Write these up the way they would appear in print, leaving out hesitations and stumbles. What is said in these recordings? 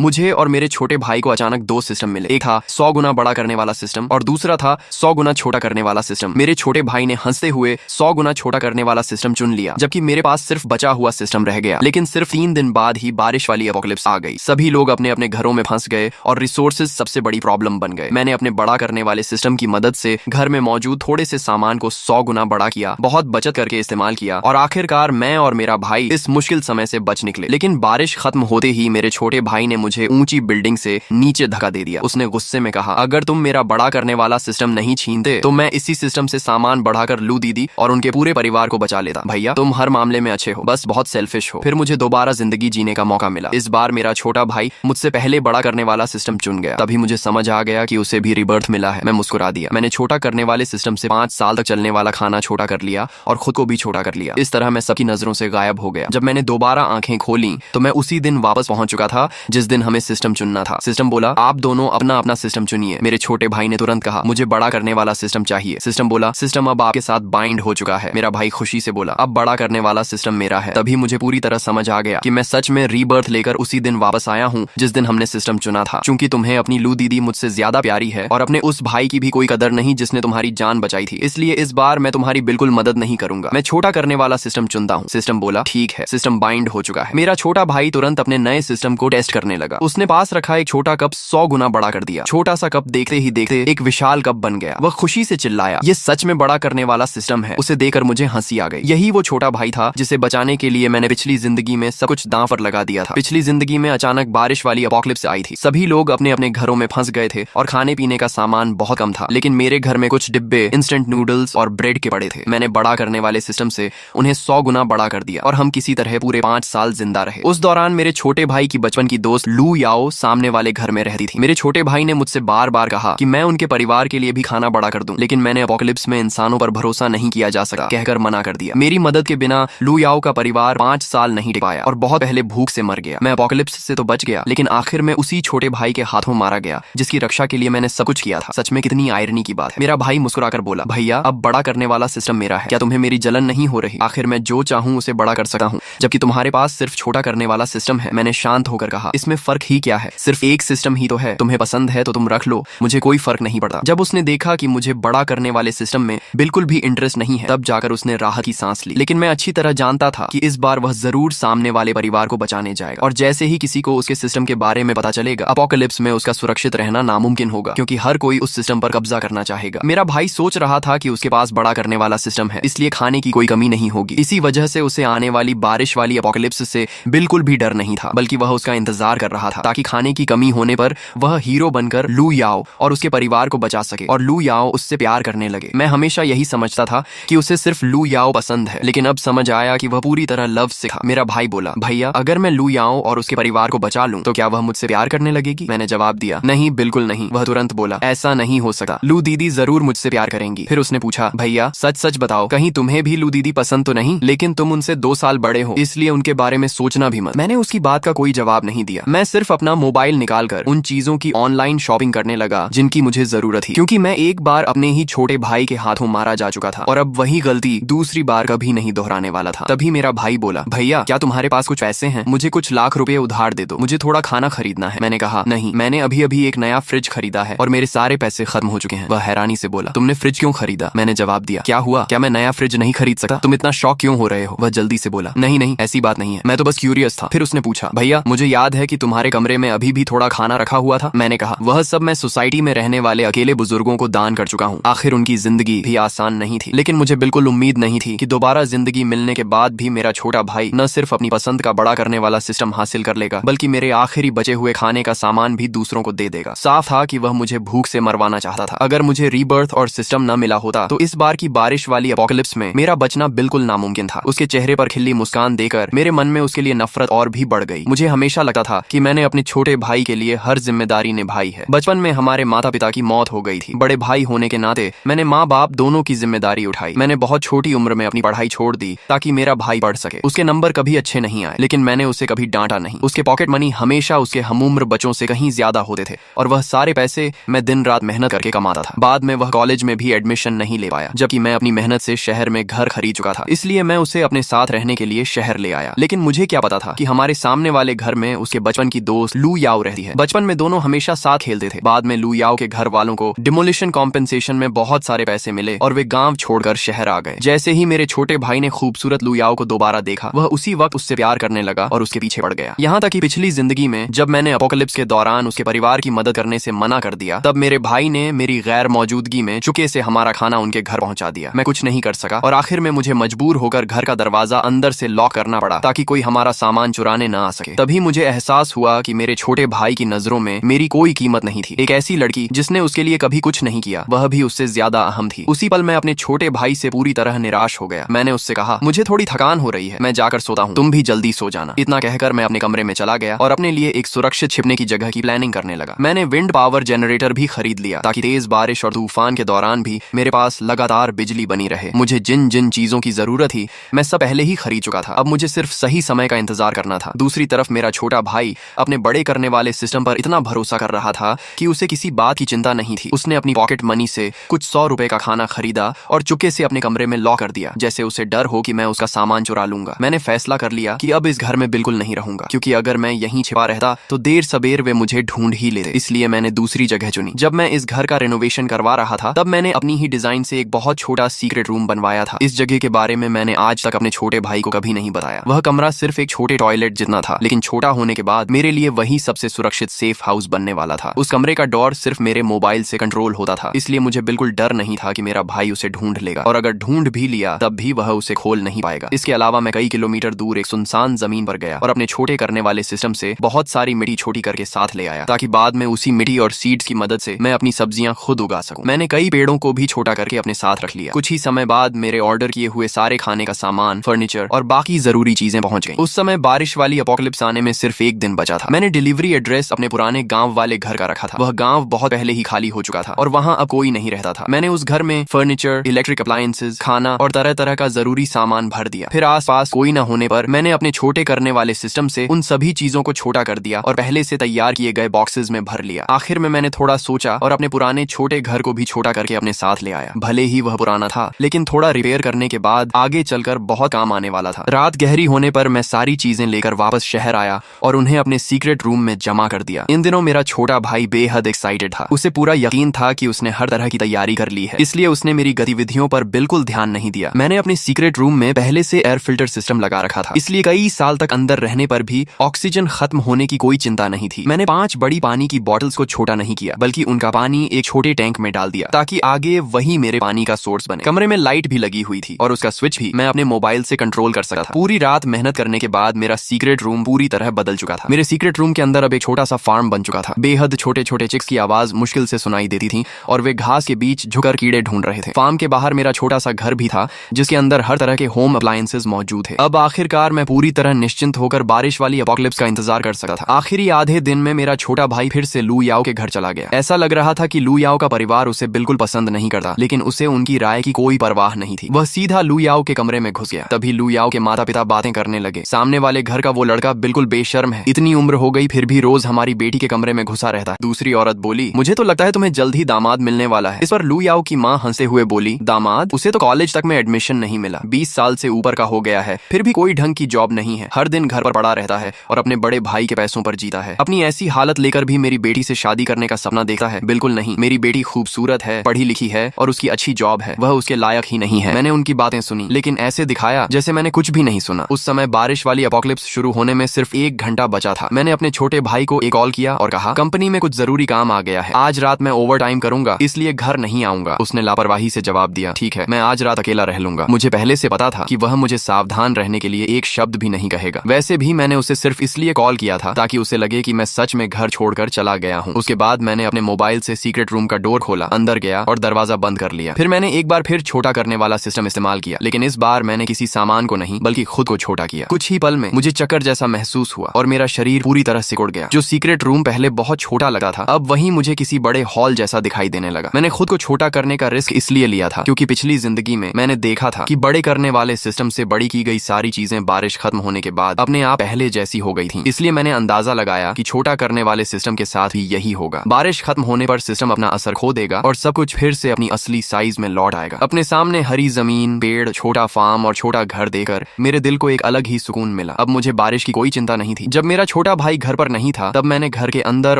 मुझे और मेरे छोटे भाई को अचानक दो सिस्टम मिले। एक था 100 गुना बड़ा करने वाला सिस्टम और दूसरा था 100 गुना छोटा करने वाला सिस्टम। मेरे छोटे भाई ने हंसते हुए 100 गुना छोटा करने वाला सिस्टम चुन लिया, जबकि मेरे पास सिर्फ बचा हुआ सिस्टम रह गया। लेकिन सिर्फ 3 दिन बाद ही बारिश वाली एपोकलिप्स आ गई। सभी लोग अपने अपने घरों में फंस गए और रिसोर्सेज सबसे बड़ी प्रॉब्लम बन गए। मैंने अपने बड़ा करने वाले सिस्टम की मदद से घर में मौजूद थोड़े से सामान को 100 गुना बड़ा किया, बहुत बचत करके इस्तेमाल किया और आखिरकार मैं और मेरा भाई इस मुश्किल समय से बच निकले। लेकिन बारिश खत्म होते ही मेरे छोटे भाई ने मुझे ऊंची बिल्डिंग से नीचे धक्का दे दिया। उसने गुस्से में कहा, अगर तुम मेरा बड़ा करने वाला सिस्टम नहीं छीनते तो मैं इसी सिस्टम से सामान बढ़ाकर लू दीदी और उनके पूरे परिवार को बचा लेता। भैया तुम हर मामले में अच्छे हो, बस बहुत सेल्फिश हो। फिर मुझे दोबारा जिंदगी जीने का मौका मिला। इस बार मेरा छोटा भाई मुझसे पहले बड़ा करने वाला सिस्टम चुन गया। तभी मुझे समझ आ गया कि उसे भी रिबर्थ मिला है। मैं मुस्कुरा दिया। मैंने छोटा करने वाले सिस्टम से 5 साल तक चलने वाला खाना छोटा कर लिया और खुद को भी छोटा कर लिया। इस तरह मैं सबकी नजरों से गायब हो गया। जब मैंने दोबारा आंखें खोली तो मैं उसी दिन वापस पहुंच चुका था जिस दिन हमें सिस्टम चुनना था। सिस्टम बोला, आप दोनों अपना अपना सिस्टम चुनिए। मेरे छोटे भाई ने तुरंत कहा, मुझे बड़ा करने वाला सिस्टम चाहिए। सिस्टम बोला, सिस्टम अब आपके साथ बाइंड हो चुका है। मेरा भाई खुशी से बोला, अब बड़ा करने वाला सिस्टम मेरा है। तभी मुझे पूरी तरह समझ आ गया कि मैं सच में रीबर्थ लेकर उसी दिन वापस आया हूँ जिस दिन हमने सिस्टम चुना था। चूंकि तुम्हें अपनी लू दीदी मुझसे ज्यादा प्यारी है और अपने उस भाई की भी कोई कदर नहीं जिसने तुम्हारी जान बचाई थी, इसलिए इस बार मैं तुम्हारी बिल्कुल मदद नहीं करूंगा। मैं छोटा करने वाला सिस्टम चुनता हूँ। सिस्टम बोला, ठीक है। सिस्टम बाइंड हो चुका है। मेरा छोटा भाई तुरंत अपने नए सिस्टम को टेस्ट करने लगा। उसने पास रखा एक छोटा कप 100 गुना बड़ा कर दिया। छोटा सा कप देखते ही देखते एक विशाल कप बन गया। वह खुशी से चिल्लाया, ये सच में बड़ा करने वाला सिस्टम है। उसे देखकर मुझे हंसी आ गई। यही वो छोटा भाई था जिसे बचाने के लिए मैंने पिछली जिंदगी में सब कुछ दांव पर लगा दिया था। पिछली जिंदगी में अचानक बारिश वाली एपोकलिप्स आई थी। सभी लोग अपने अपने घरों में फंस गए थे और खाने पीने का सामान बहुत कम था। लेकिन मेरे घर में कुछ डिब्बे इंस्टेंट नूडल्स और ब्रेड के पड़े थे। मैंने बड़ा करने वाले सिस्टम से उन्हें 100 गुना बड़ा कर दिया और हम किसी तरह पूरे 5 साल जिंदा रहे। उस दौरान मेरे छोटे भाई की बचपन की दोस्त लू याओ सामने वाले घर में रहती थी। मेरे छोटे भाई ने मुझसे बार बार कहा कि मैं उनके परिवार के लिए भी खाना बड़ा कर दूं, लेकिन मैंने एपोकलिप्स में इंसानों पर भरोसा नहीं किया जा सका कहकर मना कर दिया। मेरी मदद के बिना लू याओ का परिवार 5 साल नहीं टिक पाया और बहुत पहले भूख से मर गया। मैं एपोकलिप्स से तो बच गया, लेकिन आखिर में उसी छोटे भाई के हाथों मारा गया जिसकी रक्षा के लिए मैंने सब कुछ किया था। सच में कितनी आयरनी की बात है। मेरा भाई मुस्कुराकर बोला, भैया अब बड़ा करने वाला सिस्टम मेरा है। क्या तुम्हें मेरी जलन नहीं हो रही? आखिर मैं जो चाहूं उसे बड़ा कर सकता हूं, जबकि तुम्हारे पास सिर्फ छोटा करने वाला सिस्टम है। मैंने शांत होकर कहा, इसमें फर्क ही क्या है? सिर्फ एक सिस्टम ही तो है। तुम्हें पसंद है तो तुम रख लो, मुझे कोई फर्क नहीं पड़ता। जब उसने देखा कि मुझे बड़ा करने वाले सिस्टम में बिल्कुल भी इंटरेस्ट नहीं है, तब जाकर उसने राहत की सांस ली। लेकिन मैं अच्छी तरह जानता था कि इस बार वह जरूर सामने वाले परिवार को बचाने जाएगा और जैसे ही किसी को उसके सिस्टम के बारे में पता चलेगा, एपोकलिप्स में उसका सुरक्षित रहना नामुमकिन होगा, क्योंकि हर कोई उस सिस्टम पर कब्जा करना चाहेगा। मेरा भाई सोच रहा था कि उसके पास बड़ा करने वाला सिस्टम है, इसलिए खाने की कोई कमी नहीं होगी। इसी वजह से उसे आने वाली बारिश वाली एपोकलिप्स से बिल्कुल भी डर नहीं था, बल्कि वह उसका इंतजार कर रहा था ताकि खाने की कमी होने पर वह हीरो बनकर लू याओ और उसके परिवार को बचा सके और लू याओ उससे प्यार करने लगे। मैं हमेशा यही समझता था कि उसे सिर्फ लू याओ पसंद है, लेकिन अब समझ आया कि वह पूरी तरह लव से था। मेरा भाई बोला, भैया अगर मैं लू याओ और उसके परिवार को बचा लूं तो क्या वह मुझसे प्यार करने लगेगी? मैंने जवाब दिया, नहीं, बिल्कुल नहीं। वह तुरंत बोला, ऐसा नहीं हो सकता, लू दीदी जरूर मुझसे प्यार करेंगी। फिर उसने पूछा, भैया सच सच बताओ, कहीं तुम्हें भी लू दीदी पसंद तो नहीं? लेकिन तुम उनसे 2 साल बड़े हो, इसलिए उनके बारे में सोचना भी मत। मैंने उसकी बात का कोई जवाब नहीं दिया। मैं सिर्फ अपना मोबाइल निकालकर उन चीजों की ऑनलाइन शॉपिंग करने लगा जिनकी मुझे जरूरत थी, क्योंकि मैं एक बार अपने ही छोटे भाई के हाथों मारा जा चुका था और अब वही गलती दूसरी बार कभी नहीं दोहराने वाला था। तभी मेरा भाई बोला, भैया क्या तुम्हारे पास कुछ पैसे हैं? मुझे कुछ लाख रुपए उधार दे दो, मुझे थोड़ा खाना खरीदना है। मैंने कहा, नहीं, मैंने अभी अभी एक नया फ्रिज खरीदा है और मेरे सारे पैसे खत्म हो चुके हैं। वह हैरानी से बोला, तुमने फ्रिज क्यों खरीदा? मैंने जवाब दिया, क्या हुआ, क्या मैं नया फ्रिज नहीं खरीद सकता? तुम इतना शौक क्यों हो रहे हो? वह जल्दी से बोला, नहीं नहीं, ऐसी बात नहीं है, मैं तो बस क्यूरियस था। फिर उसने पूछा, भैया मुझे याद है कि तुम्हारे कमरे में अभी भी थोड़ा खाना रखा हुआ था। मैंने कहा, वह सब मैं सोसाइटी में रहने वाले अकेले बुजुर्गों को दान कर चुका हूँ। आखिर उनकी जिंदगी भी आसान नहीं थी, लेकिन मुझे बिल्कुल उम्मीद नहीं थी कि दोबारा जिंदगी मिलने के बाद भी मेरा छोटा भाई न सिर्फ अपनी पसंद का बड़ा करने वाला सिस्टम हासिल कर लेगा, बल्कि मेरे आखिरी बचे हुए खाने का सामान भी दूसरों को दे देगा। साफ था कि वह मुझे भूख से मरवाना चाहता था। अगर मुझे रीबर्थ और सिस्टम न मिला होता तो इस बार की बारिश वाली एपोकलिप्स में मेरा बचना बिल्कुल नामुमकिन था। उसके चेहरे पर खिली मुस्कान देकर मेरे मन में उसके लिए नफरत और भी बढ़ गई। मुझे हमेशा लगता था कि मैंने अपने छोटे भाई के लिए हर जिम्मेदारी निभाई है। बचपन में हमारे माता पिता की मौत हो गई थी। बड़े भाई होने के नाते मैंने माँ बाप दोनों की जिम्मेदारी उठाई। मैंने बहुत छोटी उम्र में अपनी पढ़ाई छोड़ दी ताकि मेरा भाई पढ़ सके। उसके नंबर कभी अच्छे नहीं आए, लेकिन मैंने उसे कभी डांटा नहीं। उसके पॉकेट मनी हमेशा उसके हमउम्र बच्चों से कहीं ज्यादा होते थे और वह सारे पैसे मैं दिन रात मेहनत करके कमाता था। बाद में वह कॉलेज में भी एडमिशन नहीं ले पाया, जबकि मैं अपनी मेहनत से शहर में घर खरीद चुका था। इसलिए मैं उसे अपने साथ रहने के लिए शहर ले आया। लेकिन मुझे क्या पता था कि हमारे सामने वाले घर में उसके बचपन की दोस्त लू याओ रहती है। बचपन में दोनों हमेशा साथ खेलते थे। बाद में लू याओ के घर वालों को डिमोलिशन कॉम्पेंसेशन में बहुत सारे पैसे मिले और वे गांव छोड़कर शहर आ गए। जैसे ही मेरे छोटे भाई ने खूबसूरत लू याओ को दोबारा देखा, वह उसी वक्त उससे प्यार करने लगा और उसके पीछे पड़ गया। यहाँ तक कि पिछली जिंदगी में जब मैंने अपोकलिप्स के दौरान उसके परिवार की मदद करने से मना कर दिया, तब मेरे भाई ने मेरी गैर मौजूदगी में चुपके से हमारा खाना उनके घर पहुंचा दिया। मैं कुछ नहीं कर सका और आखिर में मुझे मजबूर होकर घर का दरवाजा अंदर से लॉक करना पड़ा ताकि कोई हमारा सामान चुराने न आ सके। तभी मुझे एहसास हुआ कि मेरे छोटे भाई की नजरों में मेरी कोई कीमत नहीं थी। एक ऐसी लड़की जिसने उसके लिए कभी कुछ नहीं किया, वह भी उससे ज्यादा अहम थी। उसी पल मैं अपने छोटे भाई से पूरी तरह निराश हो गया। मैंने उससे कहा, मुझे थोड़ी थकान हो रही है, मैं जाकर सोता हूँ, तुम भी जल्दी सो जाना। इतना कहकर मैं अपने कमरे में चला गया और अपने लिए एक सुरक्षित छिपने की जगह की प्लानिंग करने लगा। मैंने विंड पावर जनरेटर भी खरीद लिया ताकि तेज बारिश और तूफान के दौरान भी मेरे पास लगातार बिजली बनी रहे। मुझे जिन जिन चीजों की जरूरत थी मैं सब पहले ही खरीद चुका था। अब मुझे सिर्फ सही समय का इंतजार करना था। दूसरी तरफ मेरा छोटा भाई अपने बड़े करने वाले सिस्टम पर इतना भरोसा कर रहा था कि उसे किसी बात की चिंता नहीं थी। उसने अपनी पॉकेट मनी से कुछ 100 रुपए का खाना खरीदा और चुपके से अपने कमरे में लॉक कर दिया, जैसे उसे डर हो कि मैं उसका सामान चुरा लूंगा। मैंने फैसला कर लिया कि अब इस घर में बिल्कुल नहीं रहूंगा, क्योंकि अगर मैं यहीं छिपा रहता तो देर सबेर वे मुझे ढूंढ ही लेते। इसलिए मैंने दूसरी जगह चुनी। जब मैं इस घर का रेनोवेशन करवा रहा था, तब मैंने अपनी ही डिजाइन से एक बहुत छोटा सीक्रेट रूम बनवाया था। इस जगह के बारे में मैंने आज तक अपने छोटे भाई को कभी नहीं बताया। वह कमरा सिर्फ एक छोटे टॉयलेट जितना था, लेकिन छोटा होने के बाद मेरे लिए वही सबसे सुरक्षित सेफ हाउस बनने वाला था। उस कमरे का डोर सिर्फ मेरे मोबाइल से कंट्रोल होता था, इसलिए मुझे बिल्कुल डर नहीं था कि मेरा भाई उसे ढूंढ लेगा, और अगर ढूंढ भी लिया तब भी वह उसे खोल नहीं पाएगा। इसके अलावा मैं कई किलोमीटर दूर एक सुनसान जमीन पर गया और अपने छोटे करने वाले सिस्टम से बहुत सारी मिट्टी छोटी करके साथ ले आया, ताकि बाद में उसी मिट्टी और सीड्स की मदद से मैं अपनी सब्जियां खुद उगा सकूं। मैंने कई पेड़ों को भी छोटा करके अपने साथ रख लिया। कुछ ही समय बाद मेरे ऑर्डर किए हुए सारे खाने का सामान, फर्नीचर और बाकी जरूरी चीजें पहुंच गई। उस समय बारिश वाली अपोकलिप्स आने में सिर्फ एक दिन बचा था। मैंने डिलीवरी एड्रेस अपने पुराने गांव वाले घर का रखा था। वह गांव बहुत पहले ही खाली हो चुका था और वहां अब कोई नहीं रहता था। मैंने उस घर में फर्नीचर, इलेक्ट्रिक अप्लायंसेज, खाना और तरह तरह का जरूरी सामान भर दिया। फिर आसपास कोई न होने पर मैंने अपने छोटे करने वाले सिस्टम से उन सभी चीजों को छोटा कर दिया और पहले से तैयार किए गए बॉक्सेस में भर लिया। आखिर में मैंने थोड़ा सोचा और अपने पुराने छोटे घर को भी छोटा करके अपने साथ ले आया। भले ही वह पुराना था, लेकिन थोड़ा रिपेयर करने के बाद आगे चलकर बहुत काम आने वाला था। रात गहरी होने पर मैं सारी चीजें लेकर वापस शहर आया और उन्हें अपने सीक्रेट रूम में जमा कर दिया। इन दिनों मेरा छोटा भाई बेहद एक्साइटेड था। उसे पूरा यकीन था कि उसने हर तरह की तैयारी कर ली है, इसलिए उसने मेरी गतिविधियों पर बिल्कुल ध्यान नहीं दिया। मैंने अपने सीक्रेट रूम में पहले से एयर फिल्टर सिस्टम लगा रखा था, इसलिए कई साल तक अंदर रहने पर भी ऑक्सीजन खत्म होने की कोई चिंता नहीं थी। मैंने 5 बड़ी पानी की बॉटल्स को छोटा नहीं किया, बल्कि उनका पानी एक छोटे टैंक में डाल दिया ताकि आगे वही मेरे पानी का सोर्स बने। कमरे में लाइट भी लगी हुई थी और उसका स्विच भी मैं अपने मोबाइल से कंट्रोल कर सकता था। पूरी रात मेहनत करने के बाद मेरा सीक्रेट रूम पूरी तरह बदल चुका था। मेरे सीक्रेट रूम के अंदर अब एक छोटा सा फार्म बन चुका था। बेहद छोटे छोटे चिक्स की आवाज मुश्किल से सुनाई देती थी और वे घास के बीच झुकर कीड़े ढूंढ रहे थे। फार्म के बाहर मेरा छोटा सा घर भी था, जिसके अंदर हर तरह के होम अप्लायंसेज मौजूद थे। अब आखिरकार मैं पूरी तरह निश्चिंत होकर बारिश वाली अपोकलिप्स का इंतजार कर सकता था। आखिरी आधे दिन में मेरा छोटा भाई फिर से लू याओ के घर चला गया। ऐसा लग रहा था कि लू याओ का परिवार उसे बिल्कुल पसंद नहीं करता, लेकिन उसे उनकी राय की कोई परवाह नहीं थी। वह सीधा लू याओ के कमरे में घुस गया। तभी लू याओ के माता पिता बातें करने लगे। सामने वाले घर का वो लड़का बिल्कुल बेशर्म है, इतनी उम्र हो गई फिर भी रोज हमारी बेटी के कमरे में घुसा रहता है। दूसरी औरत बोली, मुझे तो लगता है तुम्हें जल्द ही दामाद मिलने वाला है। इस पर लू याओ की माँ हंसते हुए बोली, दामाद? उसे तो कॉलेज तक में एडमिशन नहीं मिला, 20 साल से ऊपर का हो गया है, फिर भी कोई ढंग की जॉब नहीं है, हर दिन घर पर पड़ा रहता है और अपने बड़े भाई के पैसों पर जीता है। अपनी ऐसी हालत लेकर भी मेरी बेटी से शादी करने का सपना देखता है? बिल्कुल नहीं। मेरी बेटी खूबसूरत है, पढ़ी लिखी है और उसकी अच्छी जॉब है, वह उसके लायक ही नहीं है। मैंने उनकी बातें सुनी, लेकिन ऐसे दिखाया जैसे मैंने कुछ भी नहीं सुना। उस समय बारिश वाली अपोकलिप्स शुरू होने में सिर्फ 1 घंटा बचा था। मैंने अपने छोटे भाई को एक कॉल किया और कहा, कंपनी में कुछ जरूरी काम आ गया है, आज रात मैं ओवर टाइम करूंगा, इसलिए घर नहीं आऊंगा। उसने लापरवाही से जवाब दिया, ठीक है, मैं आज रात अकेला रह लूंगा। मुझे पहले से पता था कि वह मुझे सावधान रहने के लिए एक शब्द भी नहीं कहेगा। वैसे भी मैंने उसे सिर्फ इसलिए कॉल किया था ताकि उसे लगे कि मैं सच में घर छोड़कर चला गया हूँ। उसके बाद मैंने अपने मोबाइल से सीक्रेट रूम का डोर खोला, अंदर गया और दरवाजा बंद कर लिया। फिर मैंने एक बार फिर छोटा करने वाला सिस्टम इस्तेमाल किया, लेकिन इस बार मैंने किसी सामान को नहीं बल्कि खुद को छोटा किया। कुछ ही पल में मुझे चक्कर जैसा महसूस हुआ और मेरा शरीर पूरी तरह सिकुड़ गया। जो सीक्रेट रूम पहले बहुत छोटा लगा था, अब वहीं मुझे किसी बड़े हॉल जैसा दिखाई देने लगा। मैंने खुद को छोटा करने का रिस्क इसलिए लिया था क्योंकि पिछली जिंदगी में मैंने देखा था कि बड़े करने वाले सिस्टम से बड़ी की गई सारी चीजें बारिश खत्म होने के बाद अपने आप पहले जैसी हो गई थी। इसलिए मैंने अंदाजा लगाया कि छोटा करने वाले सिस्टम के साथ भी यही होगा। बारिश खत्म होने पर सिस्टम अपना असर खो देगा और सब कुछ फिर से अपनी असली साइज में लौट आएगा। अपने सामने हरी जमीन, पेड़, छोटा फार्म और छोटा घर देकर मेरे दिल को एक अलग ही सुकून मिला। अब मुझे बारिश की कोई चिंता नहीं थी। जब मेरा छोटा छोटा भाई घर पर नहीं था तब मैंने घर के अंदर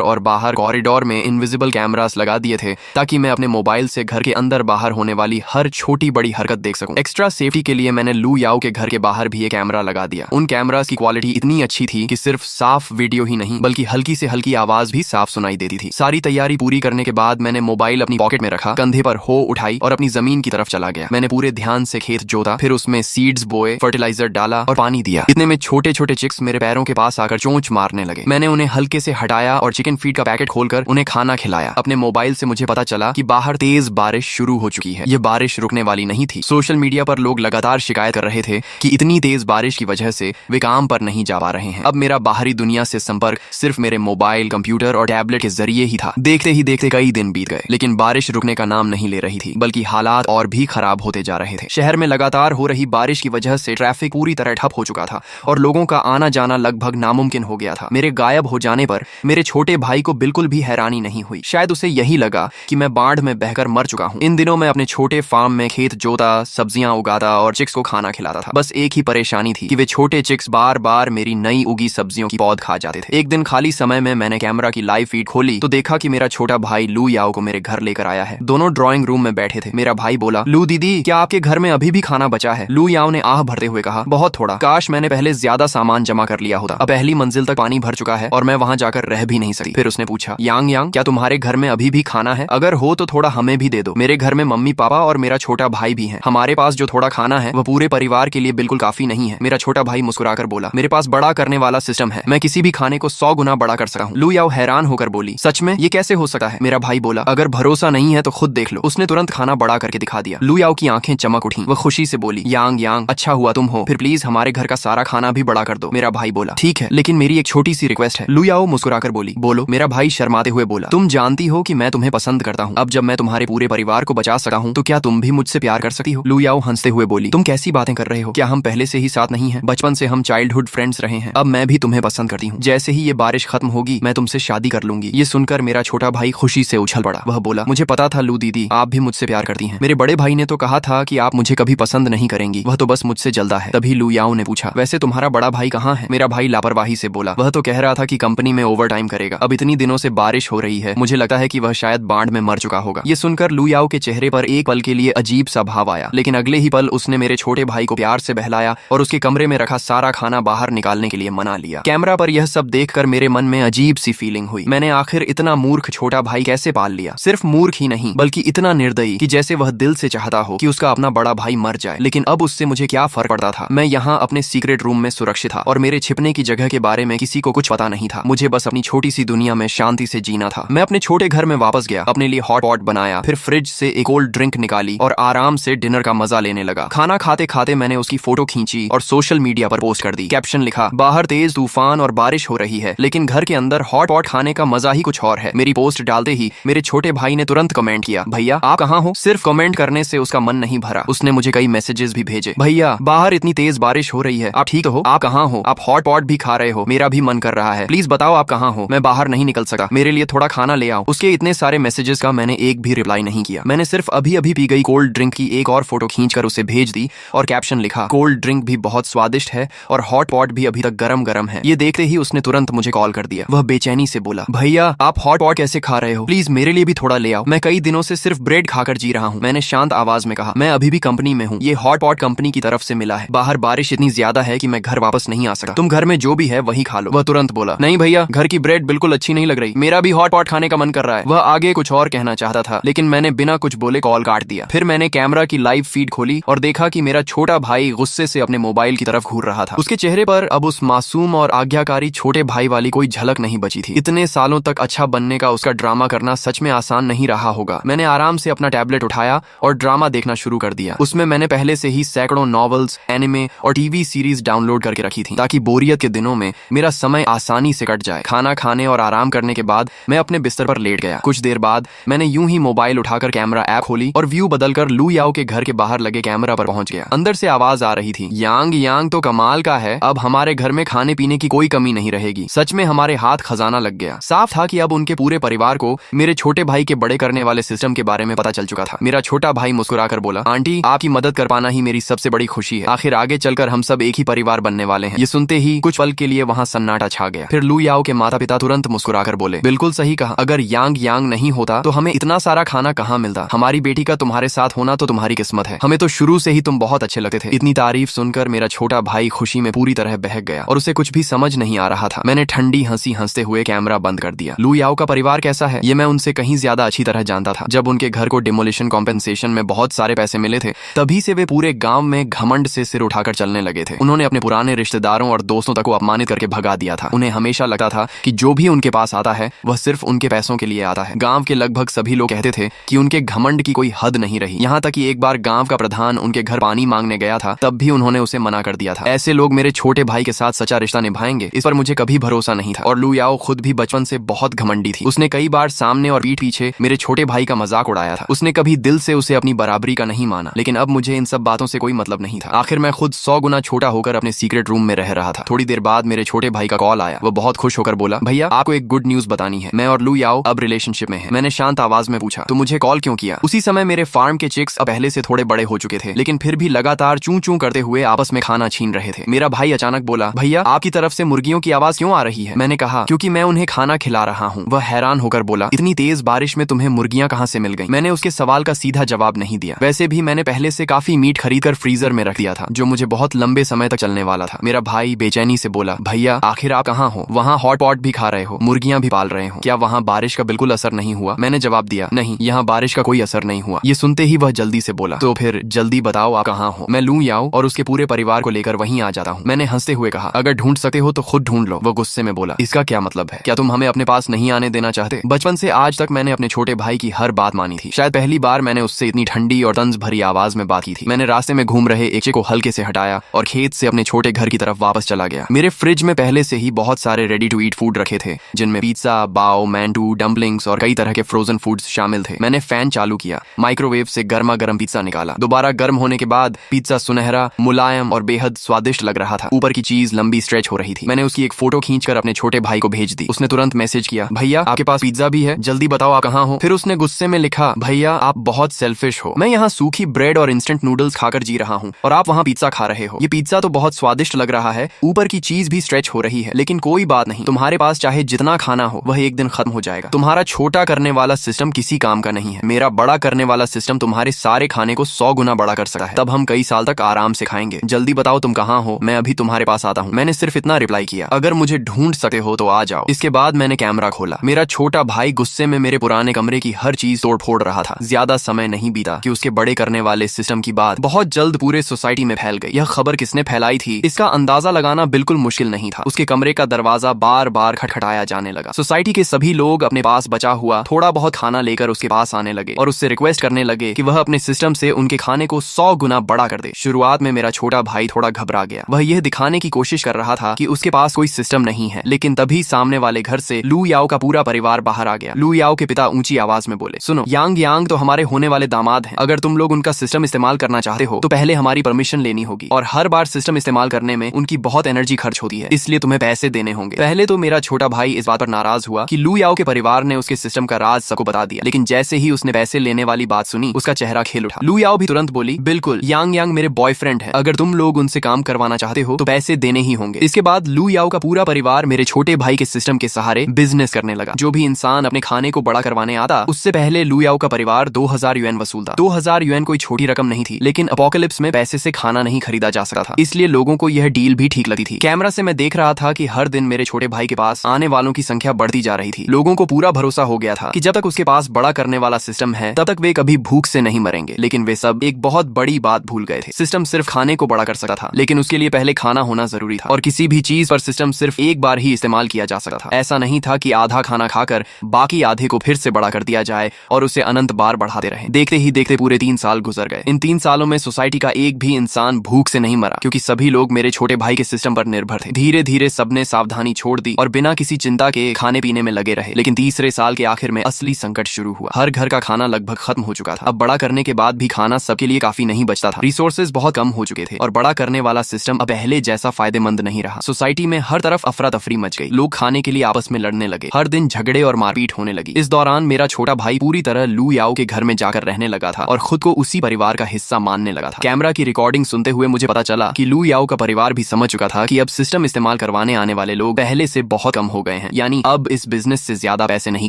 और बाहर कॉरिडोर में इनविजिबल कैमरास लगा दिए थे ताकि मैं अपने मोबाइल से घर के अंदर बाहर होने वाली हर छोटी बड़ी हरकत देख सकूं। एक्स्ट्रा सेफ्टी के लिए मैंने लू याओ के घर के बाहर भी एक कैमरा लगा दिया। उन कैमरास की क्वालिटी इतनी अच्छी थी कि सिर्फ साफ वीडियो ही नहीं बल्कि हल्की से हल्की आवाज भी साफ सुनाई देती थी। सारी तैयारी पूरी करने के बाद मैंने मोबाइल अपनी पॉकेट में रखा, कंधे पर हो उठाई और अपनी जमीन की तरफ चला गया। मैंने पूरे ध्यान से खेत जोता, फिर उसमें सीड्स बोए, फर्टिलाइजर डाला और पानी दिया। इतने में छोटे छोटे चिक्स मेरे पैरों के पास आकर चोंच मारने लगे। मैंने उन्हें हल्के से हटाया और चिकन फीड का पैकेट खोलकर उन्हें खाना खिलाया। अपने मोबाइल से मुझे पता चला कि बाहर तेज बारिश शुरू हो चुकी है। ये बारिश रुकने वाली नहीं थी। सोशल मीडिया पर लोग लगातार शिकायत कर रहे थे कि इतनी तेज बारिश की वजह से वे काम पर नहीं जा पा रहे हैं। अब मेरा बाहरी दुनिया से संपर्क सिर्फ मेरे मोबाइल, कंप्यूटर और टैबलेट के जरिए ही था। देखते ही देखते कई दिन बीत गए, लेकिन बारिश रुकने का नाम नहीं ले रही थी, बल्कि हालात और भी खराब होते जा रहे थे। शहर में लगातार हो रही बारिश की वजह से ट्रैफिक पूरी तरह ठप हो चुका था और लोगों का आना जाना लगभग नामुमकिन हो गया था। मेरे गायब हो जाने पर मेरे छोटे भाई को बिल्कुल भी हैरानी नहीं हुई। शायद उसे यही लगा कि मैं बाढ़ में बहकर मर चुका हूँ। इन दिनों मैं अपने छोटे फार्म में खेत जोता, सब्जियां उगाता और चिक्स को खाना खिलाता था। बस एक ही परेशानी थी कि वे छोटे चिक्स बार बार मेरी नई उगी सब्जियों की पौध खा जाते थे। एक दिन खाली समय में मैंने कैमरा की लाइव फीड खोली तो देखा कि मेरा छोटा भाई लू याओ को मेरे घर लेकर आया है। दोनों ड्राइंग रूम में बैठे थे। मेरा भाई बोला, लू दीदी, क्या आपके घर में अभी भी खाना बचा है? लू याओ ने आह भरते हुए कहा, बहुत थोड़ा, काश मैंने पहले ज्यादा सामान जमा कर लिया होता। अब पहली मंजिल तक पानी भर चुका है और मैं वहां जाकर रह भी नहीं सकती। फिर उसने पूछा, यांग यांग, क्या तुम्हारे घर में अभी भी खाना है? अगर हो तो थोड़ा हमें भी दे दो। मेरे घर में मम्मी पापा और मेरा छोटा भाई भी है। हमारे पास जो थोड़ा खाना है वह पूरे परिवार के लिए बिल्कुल काफी नहीं है। मेरा छोटा भाई मुस्कुराकर बोला, मेरे पास बड़ा करने वाला सिस्टम है, मैं किसी भी खाने को 100 गुना बड़ा कर सकता हूँ। लू याओ हैरान होकर बोली, सच में? ये कैसे हो सकता है? मेरा भाई बोला, अगर भरोसा नहीं है तो खुद देख लो। उसने तुरंत खाना बड़ा करके दिखा दिया। लू याओ की आंखें चमक उठी। वह खुशी से बोली, यांग यांग, अच्छा हुआ तुम हो, फिर प्लीज हमारे घर का सारा खाना भी बड़ा कर दो। मेरा भाई बोला, ठीक है, लेकिन मेरी एक छोटी सी रिक्वेस्ट है। लू याओ मुस्कुराकर बोली, बोलो। मेरा भाई शर्माते हुए बोला, तुम जानती हो कि मैं तुम्हें पसंद करता हूँ। अब जब मैं तुम्हारे पूरे परिवार को बचा सका हूँ तो क्या तुम भी मुझसे प्यार कर सकती हो? लू याओ हंसते हुए बोली, तुम कैसी बातें कर रहे हो? क्या हम पहले से ही साथ नहीं हैं? बचपन से हम चाइल्डहुड फ्रेंड्स रहे हैं। अब मैं भी तुम्हें पसंद करती हूँ। जैसे ही ये बारिश खत्म होगी मैं तुमसे शादी कर लूंगी। ये सुनकर मेरा छोटा भाई खुशी से उछल पड़ा। वह बोला, मुझे पता था लू दीदी, आप भी मुझसे प्यार करती हैं। मेरे बड़े भाई ने तो कहा था कि आप मुझे कभी पसंद नहीं करेंगी, वह तो बस मुझसे जल्दा है। तभी लू याओ ने पूछा, वैसे तुम्हारा बड़ा भाई कहाँ है? मेरा भाई लापरवाही से बोला, वह तो कह रहा था कि कंपनी में ओवर टाइम करेगा। अब इतनी दिनों से बारिश हो रही है, मुझे लगता है कि वह शायद बाढ़ में मर चुका होगा। ये सुनकर लू याओ के चेहरे पर एक पल के लिए अजीब सा भाव आया, लेकिन अगले ही पल उसने मेरे छोटे भाई को प्यार से बहलाया और उसके कमरे में रखा सारा खाना बाहर निकालने के लिए मना लिया। कैमरा पर यह सब देखकर मेरे मन में अजीब सी फीलिंग हुई। मैंने आखिर इतना मूर्ख छोटा भाई कैसे पाल लिया? सिर्फ मूर्ख ही नहीं बल्कि इतना निर्दयी कि जैसे वह दिल से चाहता हो कि उसका अपना बड़ा भाई मर जाए। लेकिन अब उससे मुझे क्या फर्क पड़ता था? मैं यहाँ अपने सीक्रेट रूम में सुरक्षित था और मेरे छिपने की जगह के बारे में किसी को कुछ पता नहीं था। मुझे बस अपनी छोटी सी दुनिया में शांति से जीना था। मैं अपने छोटे घर में वापस गया, अपने लिए हॉट पॉट बनाया, फिर फ्रिज से एक कोल्ड ड्रिंक निकाली और आराम से डिनर का मजा लेने लगा। खाना खाते खाते मैंने उसकी फोटो खींची और सोशल मीडिया पर पोस्ट कर दी। कैप्शन लिखा, बाहर तेज तूफान और बारिश हो रही है, लेकिन घर के अंदर हॉट पॉट खाने का मजा ही कुछ और है। मेरी पोस्ट डालते ही मेरे छोटे भाई ने तुरंत कमेंट किया, भैया आप कहाँ हो? सिर्फ कमेंट करने से उसका मन नहीं भरा, उसने मुझे कई मैसेजेस भी भेजे। भैया बाहर इतनी तेज बारिश हो रही है, आप ठीक हो? आप कहाँ हो? आप हॉट पॉट भी खा रहे हो? मेरा भी मन कर रहा है, प्लीज बताओ आप कहाँ हो? मैं बाहर नहीं निकल सका, मेरे लिए थोड़ा खाना ले आओ। उसके इतने सारे मैसेजेस का मैंने एक भी रिप्लाई नहीं किया। मैंने सिर्फ अभी अभी पी गई कोल्ड ड्रिंक की एक और फोटो खींचकर उसे भेज दी और कैप्शन लिखा, कोल्ड ड्रिंक भी बहुत स्वादिष्ट है और हॉट पॉट भी अभी तक गरम गरम है। ये देखते ही उसने तुरंत मुझे कॉल कर दिया। वह बेचैनी से बोला, भैया आप हॉट पॉट कैसे खा रहे हो? प्लीज मेरे लिए भी थोड़ा ले आओ, मैं कई दिनों से सिर्फ ब्रेड खाकर जी रहा हूँ। मैंने शांत आवाज में कहा, मैं अभी भी कंपनी में हूँ, ये हॉट पॉट कंपनी की तरफ से मिला है। बाहर बारिश इतनी ज्यादा है कि मैं घर वापस नहीं आ सका, तुम घर में जो भी है वही खा लो। वह तुरंत बोला, नहीं भैया, घर की ब्रेड बिल्कुल अच्छी नहीं लग रही, मेरा भी हॉट पॉट खाने का मन कर रहा है। वह आगे कुछ और कहना चाहता था, लेकिन मैंने बिना कुछ बोले कॉल काट दिया। फिर मैंने कैमरा की लाइव फीड खोली और देखा कि मेरा छोटा भाई गुस्से से अपने मोबाइल की तरफ घूर रहा था। उसके चेहरे पर अब उस मासूम और आज्ञाकारी छोटे भाई वाली कोई झलक नहीं बची थी। इतने सालों तक अच्छा बनने का उसका ड्रामा करना सच में आसान नहीं रहा होगा। मैंने आराम से अपना टैबलेट उठाया और ड्रामा देखना शुरू कर दिया। उसमें मैंने पहले से ही सैकड़ों नॉवेल्स, एनिमे और टीवी सीरीज डाउनलोड करके रखी थी ताकि बोरियत के दिनों में मेरा समय आसानी से कट जाए। खाना खाने और आराम करने के बाद मैं अपने बिस्तर पर लेट गया। कुछ देर बाद मैंने यूं ही मोबाइल उठाकर कैमरा ऐप खोली और व्यू बदलकर लू याओ के घर के बाहर लगे कैमरा पर पहुंच गया। अंदर से आवाज आ रही थी, यांग यांग तो कमाल का है, अब हमारे घर में खाने पीने की कोई कमी नहीं रहेगी। सच में हमारे हाथ खजाना लग गया। साफ था कि अब उनके पूरे परिवार को मेरे छोटे भाई के बड़े करने वाले सिस्टम के बारे में पता चल चुका था। मेरा छोटा भाई मुस्कुराकर बोला, आंटी आपकी मदद कर पाना ही मेरी सबसे बड़ी खुशी है। आखिर आगे चलकर हम सब एक ही परिवार बनने वाले हैं। ये सुनते ही कुछ पल के लिए वहाँ सन्नाटा छा गया। फिर लू याओ के माता पिता तुरंत मुस्कुराकर बोले, बिल्कुल सही कहा, अगर यांग यांग नहीं होता तो हमें इतना सारा खाना कहाँ मिलता। हमारी बेटी का तुम्हारे साथ होना तो तुम्हारी किस्मत है, हमें तो शुरू से ही तुम बहुत अच्छे लगते थे। इतनी तारीफ सुनकर मेरा छोटा भाई खुशी में पूरी तरह बहक गया और उसे कुछ भी समझ नहीं आ रहा था। मैंने ठंडी हंसी हंसते हुए कैमरा बंद कर दिया। लू याओ का परिवार कैसा है ये मैं उनसे कहीं ज्यादा अच्छी तरह जानता था। जब उनके घर को डिमोलिशन कॉम्पेंसेशन में बहुत सारे पैसे मिले थे, तभी से वे पूरे गांव में घमंड से सिर उठाकर चलने लगे थे। उन्होंने अपने पुराने रिश्तेदारों और दोस्तों तक को अपमानित करके भगा दिया था। उन्हें हमेशा लगता था कि जो भी उनके पास आता है वह सिर्फ उनके पैसों के लिए आता है। गांव के लगभग सभी लोग कहते थे कि उनके घमंड की कोई हद नहीं रही। यहाँ तक कि एक बार गांव का प्रधान उनके घर पानी मांगने गया था, तब भी उन्होंने उसे मना कर दिया था। ऐसे लोग मेरे छोटे भाई के साथ सच्चा रिश्ता निभाएंगे, इस पर मुझे कभी भरोसा नहीं था। और लू याओ खुद भी बचपन से बहुत घमंडी थी। उसने कई बार सामने और पीठ पीछे मेरे छोटे भाई का मजाक उड़ाया था। उसने कभी दिल से उसे अपनी बराबरी का नहीं माना, लेकिन अब मुझे इन सब बातों से कोई मतलब नहीं था। आखिर मैं खुद 100 गुना छोटा होकर अपने सीक्रेट रूम में रह रहा था। थोड़ी देर बाद मेरे छोटे भाई का कॉल आया। वो बहुत खुश होकर बोला, भैया आपको एक गुड न्यूज बतानी है, मैं और लू याओ अब रिलेशनशिप में है। मैंने शांत आवाज में पूछा, तो मुझे कॉल क्यों किया? उसी समय मेरे फार्म के चिक्स अब पहले से थोड़े बड़े हो चुके थे, लेकिन फिर भी लगातार चूं चूं करते हुए आपस में खाना छीन रहे थे। मेरा भाई अचानक बोला, भैया आपकी तरफ से मुर्गियों की आवाज क्यों आ रही है? मैंने कहा, क्योंकि मैं उन्हें खाना खिला रहा हूँ। वह हैरान होकर बोला, इतनी तेज बारिश में तुम्हें मुर्गियां कहाँ से मिल गई? मैंने उसके सवाल का सीधा जवाब नहीं दिया। वैसे भी मैंने पहले से काफी मीट खरीदकर फ्रीजर में रख दिया था, जो मुझे बहुत लंबे समय तक चलने वाला था। मेरा भाई बेचैनी से बोला, भैया आखिर आप कहाँ हो? वहाँ हॉट पॉट भी खा रहे हो, मुर्गियां भी पाल रहे हो, क्या वहाँ बारिश का बिल्कुल असर नहीं हुआ? मैंने जवाब दिया, नहीं, यहाँ बारिश का कोई असर नहीं हुआ। ये सुनते ही वह जल्दी से बोला, तो फिर जल्दी बताओ आप कहाँ हो, मैं लू याओ और उसके पूरे परिवार को लेकर वहीं आ जाता हूँ। मैंने हंसते हुए कहा, अगर ढूंढ सकते हो तो खुद ढूंढ लो। वो गुस्से में बोला, इसका क्या मतलब है? क्या तुम हमें अपने पास नहीं आने देना चाहते? बचपन से आज तक मैंने अपने छोटे भाई की हर बात मानी थी। शायद पहली बार मैंने उससे इतनी ठंडी और तंज भरी आवाज में बात की थी। मैंने रास्ते में घूम रहे एक को हल्के से हटाया और खेत से अपने छोटे घर की तरफ वापस चला गया। मेरे फ्रिज में पहले से ही बहुत सारे रेडी टू ईट फूड रखे थे, जिनमें पिज्जा, बाओ, मैंटू, डम्पलिंग्स और कई तरह के फ्रोजन फूड्स शामिल थे। मैंने फैन चालू किया, माइक्रोवेव से गर्मा गर्म पिज्जा निकाला। दोबारा गर्म होने के बाद पिज्जा सुनहरा, मुलायम और बेहद स्वादिष्ट लग रहा था। ऊपर की चीज लंबी स्ट्रेच हो रही थी। मैंने उसकी एक फोटो खींचकर अपने छोटे भाई को भेज दी। उसने तुरंत मैसेज किया, भैया आपके पास पिज्जा भी है, जल्दी बताओ आप कहाँ हो। फिर उसने गुस्से में लिखा, भैया आप बहुत सेल्फिश हो, मैं यहाँ सूखी ब्रेड और इंस्टेंट नूडल्स खाकर जी रहा हूँ और आप वहाँ पिज्जा खा रहे हो। ये पिज्जा तो बहुत स्वादिष्ट लग रहा है, ऊपर की चीज भी स्ट्रेच हो रही है, लेकिन कोई बात नहीं, तुम्हारे पास चाहे जितना खाना हो वह एक दिन खत्म हो जाएगा। तुम्हारा छोटा करने वाला सिस्टम किसी काम का नहीं है। मेरा बड़ा करने वाला सिस्टम तुम्हारे सारे खाने को 100 गुना बड़ा कर सकता है। तब हम कई साल तक आराम से खाएंगे। जल्दी बताओ तुम कहाँ हो, मैं अभी तुम्हारे पास आता हूँ। मैंने सिर्फ इतना रिप्लाई किया, अगर मुझे ढूंढ सकते हो तो आ जाओ। इसके बाद मैंने कैमरा खोला। मेरा छोटा भाई गुस्से में मेरे पुराने कमरे की हर चीज तोड़ फोड़ रहा था। ज्यादा समय नहीं बीता कि उसके बड़े करने वाले सिस्टम की बात बहुत जल्द पूरे सोसाइटी में फैल गई। यह खबर किसने फैलाई थी इसका अंदाजा लगाना बिल्कुल मुश्किल नहीं था। उसके कमरे का दरवाजा बार बार खटखटाया जाने लगा। सोसाइटी के सभी लोग अपने पास बचा हुआ थोड़ा बहुत खाना लेकर उसके पास आने लगे और उससे रिक्वेस्ट करने लगे कि वह अपने सिस्टम से उनके खाने को 100 गुना बड़ा कर दे। शुरुआत में मेरा छोटा भाई थोड़ा घबरा गया। वह यह दिखाने की कोशिश कर रहा था कि उसके पास कोई सिस्टम नहीं है, लेकिन तभी सामने वाले घर से लू याओ का पूरा परिवार बाहर आ गया। लू याओ के पिता ऊंची आवाज में बोले, सुनो, यांग यांग तो हमारे होने वाले दामाद हैं। अगर तुम लोग उनका सिस्टम इस्तेमाल करना चाहते हो तो पहले हमारी परमिशन लेनी होगी, और हर बार सिस्टम इस्तेमाल करने में उनकी बहुत एनर्जी खर्च होती है, इसलिए तुम्हें पैसे देने होंगे। पहले तो मेरा छोटा भाई इस बात पर नाराज हुआ कि लू याओ के परिवार ने उसके सिस्टम का राज सबको बता दिया, लेकिन जैसे ही उसने पैसे लेने वाली बात सुनी उसका चेहरा खिल उठा। लू याओ भी तुरंत बोली, बिल्कुल, यांग यांग मेरे बॉयफ्रेंड है, अगर तुम लोग उनसे काम करवाना चाहते हो तो पैसे देने ही होंगे। इसके बाद लू याओ का पूरा परिवार मेरे छोटे भाई के सिस्टम के सहारे बिजनेस करने लगा। जो भी इंसान अपने खाने को बड़ा करवाने आता, उससे पहले लू याओ का परिवार 2000 युएन वसूलता। 2000 युएन कोई छोटी रकम नहीं थी, लेकिन अपोकलिप्स में पैसे से खाना नहीं खरीदा जा सकता था, इसलिए लोगों को यह डील भी ठीक लगी थी। कैमरा से मैं देख रहा था कि हर दिन मेरे छोटे भाई के पास आने वालों की संख्या बढ़ती जा रही थी। लोगों को पूरा भरोसा हो गया था कि जब तक उसके पास बड़ा करने वाला सिस्टम है तब तक वे कभी भूख से नहीं मरेंगे। लेकिन वे सब एक बहुत बड़ी बात भूल गए थे। सिस्टम सिर्फ खाने को बड़ा कर सकता था, लेकिन उसके लिए पहले खाना होना जरूरी था, और किसी भी चीज पर सिस्टम सिर्फ एक बार ही इस्तेमाल किया जा सकता था। ऐसा नहीं था कि आधा खाना खाकर बाकी आधे को फिर से बड़ा कर दिया जाए और उसे अनंत बार बढ़ाते रहे। देखते ही देखते पूरे 3 साल गुजर गए। इन 3 सालों में सोसाइटी का एक भी इंसान भूख से नहीं मरा, क्योंकि सभी लोग मेरे छोटे भाई के सिस्टम पर निर्भर थे। धीरे धीरे सबने सावधानी छोड़ दी और बिना किसी चिंता के खाने पीने में लगे रहे। लेकिन तीसरे साल के आखिर में असली संकट शुरू हुआ। हर घर का खाना लगभग खत्म हो चुका था। अब बड़ा करने के बाद भी खाना सबके लिए काफी नहीं बचता था। रिसोर्सेज बहुत कम हो चुके थे और बड़ा करने वाला सिस्टम अब पहले जैसा फायदेमंद नहीं रहा। सोसाइटी में हर तरफ अफरा तफरी मच गई। लोग खाने के लिए आपस में लड़ने लगे। हर दिन झगड़े और मारपीट होने लगी। इस दौरान मेरा छोटा भाई पूरी तरह लू याओ के घर में जाकर रहने लगा था और खुद को उसी परिवार का हिस्सा मानने लगा था। कैमरा की रिकॉर्डिंग सुनते हुए मुझे पता चला कि लू याओ का परिवार भी समझ चुका था कि अब सिस्टम इस्तेमाल इस्तेमाल करवाने आने वाले लोग पहले से बहुत कम हो गए हैं, यानी अब इस बिजनेस से ज्यादा पैसे नहीं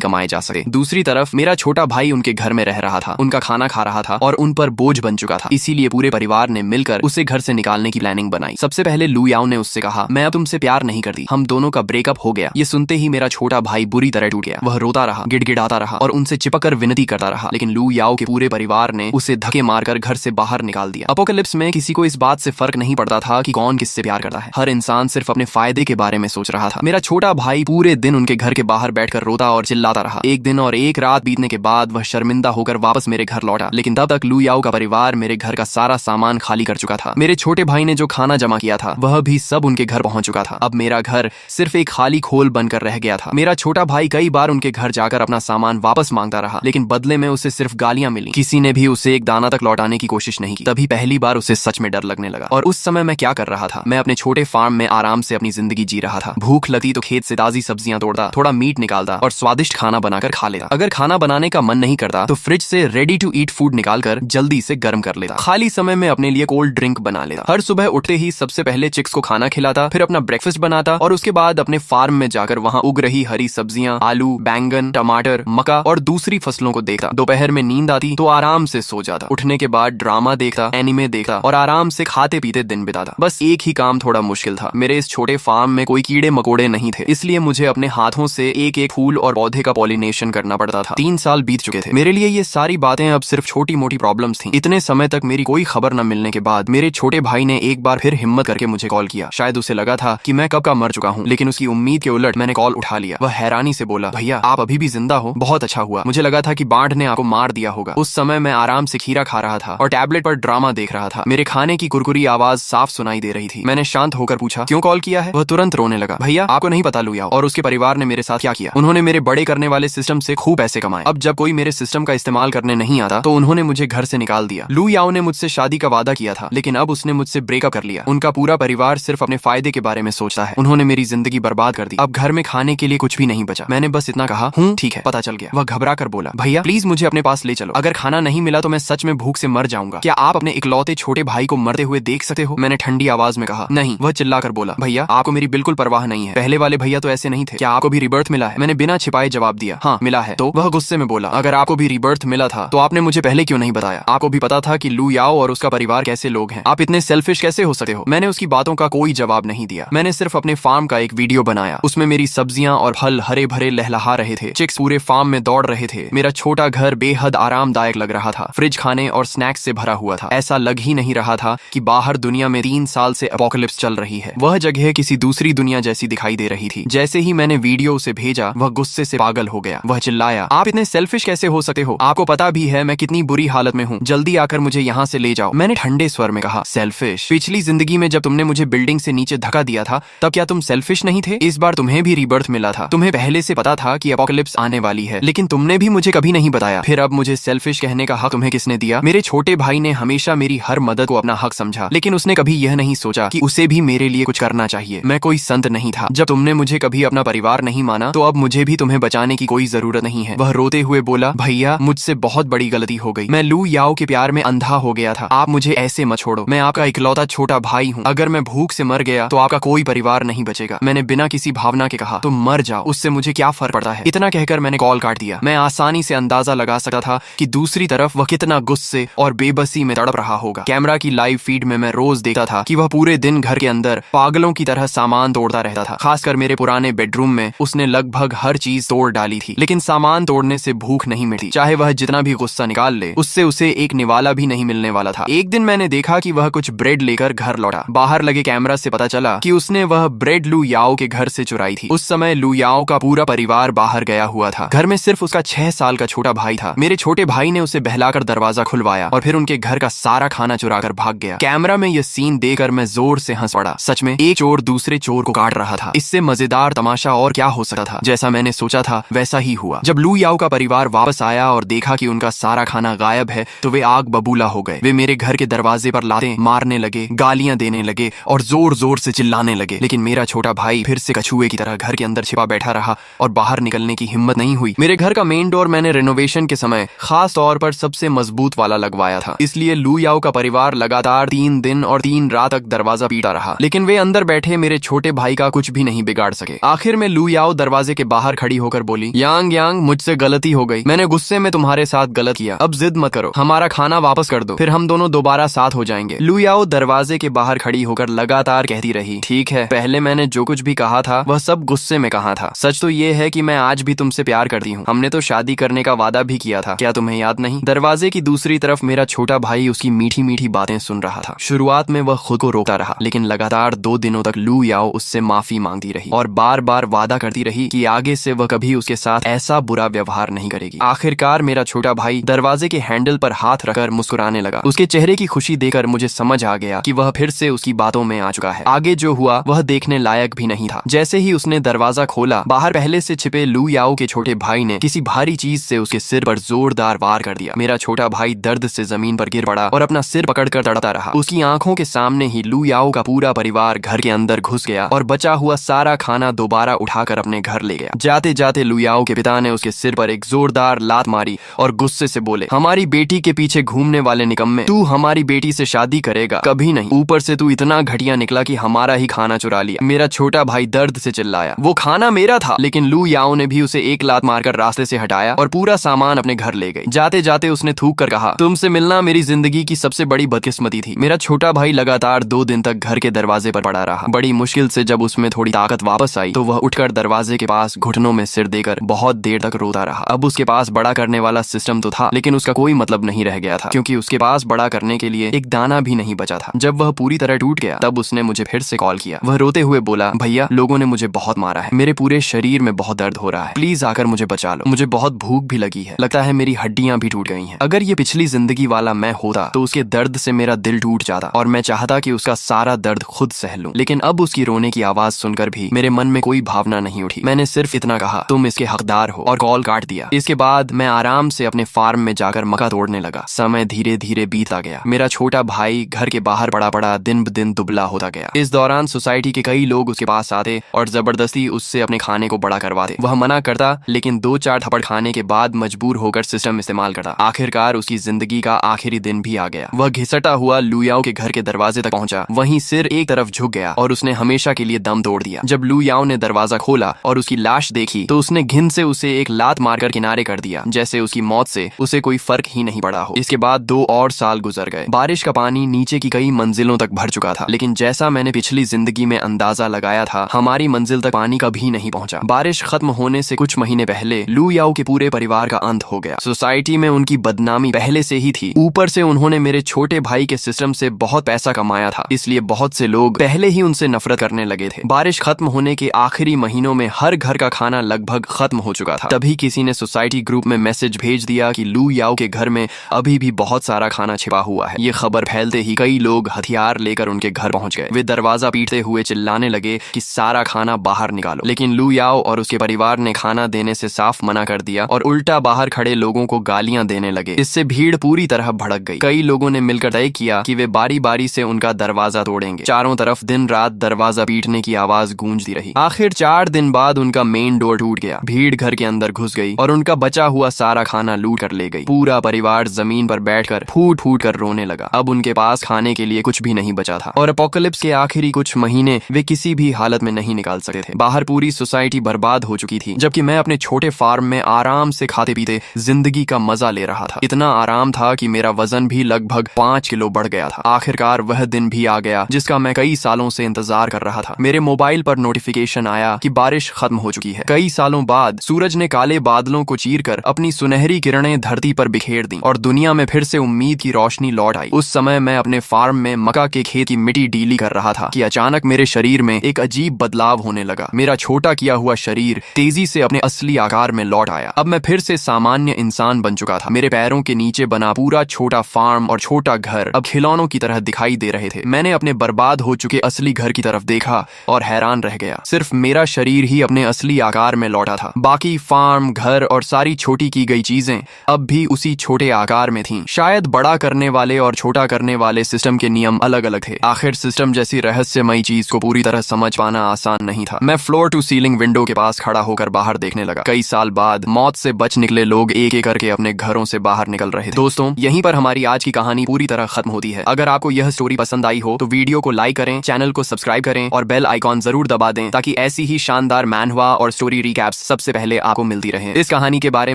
कमाए जा सकते। दूसरी तरफ मेरा छोटा भाई उनके घर में रह रहा था, उनका खाना खा रहा था और उन पर बोझ बन चुका था। इसीलिए पूरे परिवार ने मिलकर उसे घर से निकालने की प्लानिंग बनाई। सबसे पहले लू याओ ने उससे कहा, मैं अब तुमसे प्यार नहीं करती, हम दोनों का ब्रेकअप हो गया। ये सुनते ही मेरा छोटा भाई बुरी तरह टूट गया। वह रोता रहा, गिड़गिड़ाता रहा और उनसे चिपककर विनती करता रहा, लेकिन लू याओ के पूरे परिवार ने उसे धक्के मारकर घर से बाहर निकाल दिया। अपोकलिप्स में किसी को इस बात से फर्क नहीं पड़ता था कि कौन किससे प्यार करता है। हर इंसान सिर्फ अपने फायदे के बारे में सोच रहा था। मेरा छोटा भाई पूरे दिन उनके घर के बाहर बैठकर रोता और चिल्लाता रहा। एक दिन और एक रात बीतने के बाद वह शर्मिंदा होकर वापस मेरे घर लौटा, लेकिन तब तक लू याओ का परिवार मेरे घर का सारा सामान खाली कर चुका था। मेरे छोटे भाई ने जो खाना जमा किया था वह भी सब उनके घर पहुंच चुका था। अब मेरा घर सिर्फ एक खाली खोल बनकर रह गया था। मेरा छोटा भाई कई बार उनके घर जाकर अपना सामान वापस मांगता रहा, लेकिन बदले में उसे सिर्फ गालियां मिली। किसी ने भी उसे एक दाना तक लौटाने की कोशिश नहीं की। तभी पहली बार उसे सच में डर लगने लगा। और उस समय मैं क्या कर रहा था? मैं अपने छोटे फार्म में आराम से अपनी जिंदगी जी रहा था। भूख लगती तो खेत से ताजी सब्जियां तोड़ता, थोड़ा मीट निकालता और स्वादिष्ट खाना बनाकर खा लेता। अगर खाना बनाने का मन नहीं करता तो फ्रिज से रेडी टू ईट फूड निकालकर जल्दी से गर्म कर लेता। खाली समय में अपने लिए कोल्ड ड्रिंक बना लेता। हर सुबह उठते ही सबसे पहले चिक्स को खाना खिलाता, फिर अपना ब्रेकफास्ट बनाता और उसके बाद अपने फार्म में जाकर वहाँ उग रही हरी सब्जियां, आलू, बैंगन, टमाटर, मक्का और दूसरी फसलों को देखता। दोपहर में नींद आती तो आराम से सो जाता। उठने के बाद ड्रामा देखता, एनिमे देखता और आराम से खाते पीते दिन बिताता। बस एक ही काम थोड़ा मुश्किल था, मेरे इस छोटे फार्म में कोई कीड़े मकोड़े नहीं थे, इसलिए मुझे अपने हाथों से एक एक फूल और पौधे का पॉलिनेशन करना पड़ता था। 3 साल बीत चुके थे। मेरे लिए ये सारी बातें अब सिर्फ छोटी मोटी प्रॉब्लम्स थी। इतने समय तक मेरी कोई खबर न मिलने के बाद मेरे छोटे भाई ने एक बार फिर हिम्मत करके मुझे कॉल किया। शायद उसे लगा था कि मैं कब का मर चुका हूँ, लेकिन उसकी उम्मीद के उलट मैंने कॉल उठा लिया। वह हैरानी से बोला, भैया आप अभी भी जिंदा हो, बहुत अच्छा हुआ। मुझे लगा था कि बाढ़ ने आपको मार दिया होगा। उस समय मैं आराम से खीरा खा रहा था और टैबलेट पर ड्रामा देख रहा था। मेरे खाने की कुरकुरी आवाज साफ सुनाई दे रही थी। मैंने शांत होकर पूछा, क्यों कॉल किया है? वह तुरंत रोने लगा। भैया आपको नहीं पता लू याओ और उसके परिवार ने मेरे साथ क्या किया? उन्होंने मेरे बड़े करने वाले सिस्टम से खूब पैसे कमाए। अब जब कोई मेरे सिस्टम का इस्तेमाल करने नहीं आता तो उन्होंने मुझे घर से निकाल दिया। लू याओ ने मुझसे शादी का वादा किया था, लेकिन अब उसने मुझसे ब्रेकअप कर लिया। उनका पूरा परिवार सिर्फ अपने फायदे के बारे में सोचता है। उन्होंने मेरी जिंदगी बर्बाद कर दी। अब घर में खाने के लिए कुछ भी नहीं बचा। मैंने बस इतना कहा, ठीक है, पता चल गया। वह घबरा कर बोला, भैया प्लीज मुझे अपने पास ले चलो। अगर खाना नहीं मिला तो मैं सच में भूख से मर जाऊंगा। क्या आप अपने इकलौते छोटे भाई को मरते हुए देख सकते हो? मैंने ठंडी आवाज में कहा, नहीं। वह चिल्लाकर बोला, भैया आपको मेरी बिल्कुल परवाह नहीं है। पहले वाले भैया तो ऐसे नहीं थे। क्या आपको भी रिबर्थ मिला है? मैंने बिना छिपाए जवाब दिया, हाँ मिला है। तो वह गुस्से में बोला, अगर आपको भी रिबर्थ मिला था तो आपने मुझे पहले क्यों नहीं बताया? आपको भी पता था कि लू याओ और उसका परिवार कैसे लोग हैं। आप इतने सेल्फिश कैसे हो सकते हो? मैंने उसकी बातों का कोई जवाब नहीं दिया। मैंने सिर्फ अपने फार्म का एक वीडियो बनाया। उसमें मेरी सब्जियां और फल हरे भरे लहलहा रहे थे। चिक्स पूरे फार्म में दौड़ रहे थे। मेरा छोटा घर बेहद आरामदायक लग रहा था। फ्रिज खाने और स्नैक्स से भरा हुआ था। ऐसा लग ही नहीं रहा था कि बाहर दुनिया में 3 साल से एपोकलिप्स चल रही है। वह जगह किसी दूसरी दुनिया जैसी दिखाई दे रही थी। जैसे ही मैंने वीडियो उसे भेजा वह गुस्से से पागल हो गया। वह चिल्लाया, आप इतने सेल्फिश कैसे हो सकते हो? आपको पता भी है मैं कितनी बुरी हालत में हूँ। जल्दी आकर मुझे यहाँ से ले जाओ। मैंने ठंडे स्वर में कहा, सेल्फिश? पिछली जिंदगी में जब तुमने मुझे बिल्डिंग से नीचे धक्का दिया था तब क्या तुम सेल्फिश नहीं थे? इस बार तुम्हें भी रीबर्थ मिला था। तुम्हें पहले से पता था कि एपोकलिप्स आने वाली है, लेकिन तुमने भी मुझे कभी नहीं बताया। फिर अब मुझे सेल्फिश कहने का हक तुम्हें किसने दिया? मेरे छोटे भाई ने हमेशा मेरी हर मदद को अपना हक समझा, लेकिन उसने कभी यह नहीं सोचा कि उसे भी मेरे लिए कुछ करना चाहिए। मैं कोई संत नहीं था। जब तुमने मुझे कभी अपना परिवार नहीं माना तो अब मुझे भी तुम्हें बचाने की कोई जरूरत नहीं है। वह रोते हुए बोला, भैया मुझसे बहुत बड़ी गलती हो गई। मैं लू याओ के प्यार में अंधा हो गया था। आप मुझे ऐसे मत छोड़ो। मैं आपका इकलौता छोटा भाई हूँ। अगर मैं भूख से मर गया तो आपका कोई परिवार नहीं बचेगा। मैंने बिना किसी भावना के कहा, तुम मर जाओ, उससे मुझे क्या फर्क पड़ता है। इतना कहकर मैंने कॉल काट दिया। मैं आसानी से अंदाजा लगा सकता था कि दूसरी तरफ वह कितना गुस्से और बेबसी में तड़प रहा होगा। कैमरा की लाइव फीड में मैं रोज देखता था कि वह पूरे दिन घर के अंदर पागलों की तरह सामान तोड़ता रहता था। खासकर मेरे पुराने बेडरूम में उसने लगभग हर चीज तोड़ डाली थी, लेकिन सामान तोड़ने से भूख नहीं मिटी। चाहे वह जितना भी गुस्सा निकाल ले, उससे उसे एक निवाला भी नहीं मिलने वाला था। एक दिन मैंने देखा कि वह कुछ ब्रेड लेकर घर लौटा। बाहर लगे कैमरा से पता चला कि उसने वह ब्रेड लू याओ के घर से चुराई थी। उस समय लू याओ का पूरा परिवार बाहर गया हुआ था। घर में सिर्फ उसका 6 साल का छोटा भाई था। मेरे छोटे भाई ने उसे बहलाकर दरवाजा खुलवाया और फिर उनके घर का सारा खाना चुराकर भाग गया। कैमरा में यह सीन देखकर मैं जोर से हंस पड़ा। सच में एक चोर दूसरे चोर को काट रहा था। इससे मजेदार तमाशा और क्या हो सकता था। जैसा मैंने सोचा था वैसा ही हुआ। जब लू याओ का परिवार वापस आया और देखा कि उनका सारा खाना गायब है तो वे आग बबूला हो गए। वे मेरे घर के दरवाजे पर लाते मारने लगे, गालियां देने लगे और जोर जोर से चिल्लाने लगे। लेकिन मेरा छोटा भाई फिर से कछुए की तरह घर के अंदर छिपा बैठा रहा और बाहर निकलने की हिम्मत नहीं हुई। मेरे घर का मेन डोर मैंने रेनोवेशन के समय खास तौर पर सबसे मजबूत वाला लगवाया था, इसलिए लू याओ का परिवार लगातार 3 दिन और 3 रात तक दरवाजा पीटा रहा। लेकिन वे अंदर बैठे चाहे मेरे छोटे भाई का कुछ भी नहीं बिगाड़ सके। आखिर में लू याओ दरवाजे के बाहर खड़ी होकर बोली, यांग यांग, मुझसे गलती हो गई, मैंने गुस्से में तुम्हारे साथ गलत किया, अब जिद मत करो, हमारा खाना वापस कर दो, फिर हम दोनों दोबारा साथ हो जाएंगे। लू याओ दरवाजे के बाहर खड़ी होकर लगातार कहती रही, ठीक है, पहले मैंने जो कुछ भी कहा था वह सब गुस्से में कहा था, सच तो ये है कि मैं आज भी तुमसे प्यार करती हूँ, हमने तो शादी करने का वादा भी किया था, क्या तुम्हें याद नहीं? दरवाजे की दूसरी तरफ मेरा छोटा भाई उसकी मीठी मीठी बातें सुन रहा था। शुरुआत में वह खुद को रोकता रहा, लेकिन लगातार 2 दिनों तक लू याओ उससे माफी मांगती रही और बार बार वादा करती रही कि आगे से वह कभी उसके साथ ऐसा बुरा व्यवहार नहीं करेगी। आखिरकार मेरा छोटा भाई दरवाजे के हैंडल पर हाथ रखकर मुस्कुराने लगा। उसके चेहरे की खुशी देखकर मुझे समझ आ गया कि वह फिर से उसकी बातों में आ चुका है। आगे जो हुआ वह देखने लायक भी नहीं था। जैसे ही उसने दरवाजा खोला, बाहर पहले से छिपे लू याओ के छोटे भाई ने किसी भारी चीज से उसके सिर पर जोरदार वार कर दिया। मेरा छोटा भाई दर्द से जमीन पर गिर पड़ा और अपना सिर पकड़कर तड़पता रहा। उसकी आंखों के सामने ही लू याओ का पूरा परिवार घर के अंदर घुस गया और बचा हुआ सारा खाना दोबारा उठाकर अपने घर ले गया। जाते जाते लू याओ के पिता ने उसके सिर पर एक जोरदार लात मारी और गुस्से से बोले, हमारी बेटी के पीछे घूमने वाले निकम्मे, तू हमारी बेटी से शादी करेगा? कभी नहीं, ऊपर से तू इतना घटिया निकला कि हमारा ही खाना चुरा लिया। मेरा छोटा भाई दर्द से चिल्लाया, वो खाना मेरा था, लेकिन लू याओ ने भी उसे एक लात मारकर रास्ते से हटाया और पूरा सामान अपने घर ले गई। जाते जाते उसने थूक कर कहा, तुमसे मिलना मेरी जिंदगी की सबसे बड़ी बदकिस्मती थी। मेरा छोटा भाई लगातार 2 दिन तक घर के दरवाजे पर पड़ा रहा। बड़ी मुश्किल से जब उसमें थोड़ी ताकत वापस आई तो वह उठकर दरवाजे के पास घुटनों में सिर देकर बहुत देर तक रोता रहा। अब उसके पास बड़ा करने वाला सिस्टम तो था, लेकिन उसका कोई मतलब नहीं रह गया था, क्योंकि उसके पास बड़ा करने के लिए एक दाना भी नहीं बचा था। जब वह पूरी तरह टूट गया तब उसने मुझे फिर से कॉल किया। वह रोते हुए बोला, भैया, लोगों ने मुझे बहुत मारा है, मेरे पूरे शरीर में बहुत दर्द हो रहा है, प्लीज आकर मुझे बचा लो, मुझे बहुत भूख भी लगी है, लगता है मेरी हड्डियां भी टूट गई हैं। अगर ये पिछली जिंदगी वाला मैं होता तो उसके दर्द से मेरा दिल टूट जाता और मैं चाहता कि उसका सारा दर्द खुद सह लूं, लेकिन अब उसकी रोने की आवाज सुनकर भी मेरे मन में कोई भावना नहीं उठी। मैंने सिर्फ इतना कहा, तुम इसके हकदार हो, और कॉल काट दिया। इसके बाद मैं आराम से अपने फार्म में जाकर मक्का तोड़ने लगा। समय धीरे धीरे बीतता गया। मेरा छोटा भाई घर के बाहर पड़ा पड़ा दिन ब दिन दुबला होता गया। इस दौरान सोसाइटी के कई लोग उसके पास आते और जबरदस्ती उससे अपने खाने को बड़ा करवाते। वह मना करता, लेकिन 2-4 थप्पड़ खाने के बाद मजबूर होकर सिस्टम इस्तेमाल करता। आखिरकार उसकी जिंदगी का आखिरी दिन भी आ गया। वह घिसटा हुआ लू याओ के घर के दरवाजे तक पहुंचा। वहीं सिर एक तरफ झुक गया और उसने हमेशा के लिए दम तोड़ दिया। जब लू याओ ने दरवाजा खोला और उसकी लाश देखी तो उसने घिन से उसे एक लात मारकर किनारे कर दिया, जैसे उसकी मौत से उसे कोई फर्क ही नहीं पड़ा हो। इसके बाद 2 और साल गुजर गए। बारिश का पानी नीचे की कई मंजिलों तक भर चुका था, लेकिन जैसा मैंने पिछली जिंदगी में अंदाजा लगाया था, हमारी मंजिल तक पानी कभी नहीं पहुंचा। बारिश खत्म होने से कुछ महीने पहले लू याओ के पूरे परिवार का अंत हो गया। सोसाइटी में उनकी बदनामी पहले से ही थी, ऊपर से उन्होंने मेरे छोटे भाई के सिस्टम से बहुत पैसा कमाया था, इसलिए बहुत से लोग पहले ही उनसे नफरत करने लगे थे। बारिश खत्म होने के आखिरी महीनों में हर घर का खाना लगभग खत्म हो चुका था। तभी किसी ने सोसाइटी ग्रुप में मैसेज भेज दिया कि लू याओ के घर में अभी भी बहुत सारा खाना छिपा हुआ है। ये खबर फैलते ही कई लोग हथियार लेकर उनके घर पहुंच गए। वे दरवाजा पीटते हुए चिल्लाने लगे कि सारा खाना बाहर निकालो, लेकिन लू याओ और उसके परिवार ने खाना देने से साफ मना कर दिया और उल्टा बाहर खड़े लोगों को गालियां देने लगे। इससे भीड़ पूरी तरह भड़क गई। कई लोगों ने मिलकर तय किया कि वे बारी बारी से उनका दरवाजा तोड़ेंगे। चारों तरफ दिन रात दरवाजा पीटने की आवाज गूंजती रही। आखिर 4 दिन बाद उनका मेन डोर टूट गया। भीड़ घर के अंदर घुस गई और उनका बचा हुआ सारा खाना लूट कर ले गई। पूरा परिवार जमीन पर बैठकर फूट फूट कर रोने लगा। अब उनके पास खाने के लिए कुछ भी नहीं बचा था और एपोकलिप्स के आखिरी कुछ महीने वे किसी भी हालत में नहीं निकाल सकते थे। बाहर पूरी सोसाइटी बर्बाद हो चुकी थी, जबकि मैं अपने छोटे फार्म में आराम से खाते पीते जिंदगी का मजा ले रहा था। इतना आराम था कि मेरा वजन भी लगभग 5 किलो बढ़ गया था। आखिरकार वह दिन भी आ गया जिसका मैं कई सालों से इंतजार कर रहा था। मेरे मोबाइल पर नोटिफिकेशन आया कि बारिश खत्म हो चुकी है। कई सालों बाद सूरज ने काले बादलों को चीरकर अपनी सुनहरी किरणें धरती पर बिखेर दी और दुनिया में फिर से उम्मीद की रोशनी लौट आई। उस समय मैं अपने फार्म में मक्का के खेत की मिट्टी डीली कर रहा था कि अचानक मेरे शरीर में एक अजीब बदलाव होने लगा। मेरा छोटा किया हुआ शरीर तेजी से अपने असली आकार में लौट आया। अब मैं फिर से सामान्य इंसान बन चुका था। मेरे पैरों के नीचे बना पूरा छोटा फार्म और छोटा घर अब खिलौनों की तरह दिखाई दे रहे थे। मैंने अपने बर्बाद हो चुके असली घर की तरफ देखा और हैरान रह गया। सिर्फ मेरा शरीर ही अपने असली आकार में लौटा था। बाकी फार्म, घर और सारी छोटी की गई चीजें अब भी उसी छोटे आकार में थीं। शायद बड़ा करने वाले और छोटा करने वाले सिस्टम के नियम अलग अलग थे। आखिर सिस्टम जैसी रहस्यमयी चीज को पूरी तरह समझ पाना आसान नहीं था। मैं फ्लोर टू सीलिंग विंडो के पास खड़ा होकर बाहर देखने लगा। कई साल बाद मौत से बच निकले लोग एक एक करके अपने घरों से बाहर निकल रहे थे। दोस्तों, यहीं पर हमारी आज की कहानी पूरी तरह खत्म होती है। अगर आपको यह स्टोरी पसंद आई हो तो वीडियो को लाइक करें, चैनल को सब्सक्राइब सब्सक्राइब करें और बेल आइकॉन जरूर दबा दें ताकि ऐसी ही शानदार मैनहवा और स्टोरी रिकैप्स सबसे पहले आपको मिलती रहे। इस कहानी के बारे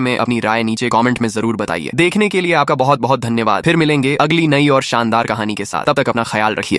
में अपनी राय नीचे कमेंट में जरूर बताइए। देखने के लिए आपका बहुत बहुत धन्यवाद। फिर मिलेंगे अगली नई और शानदार कहानी के साथ। तब तक अपना ख्याल रखिए।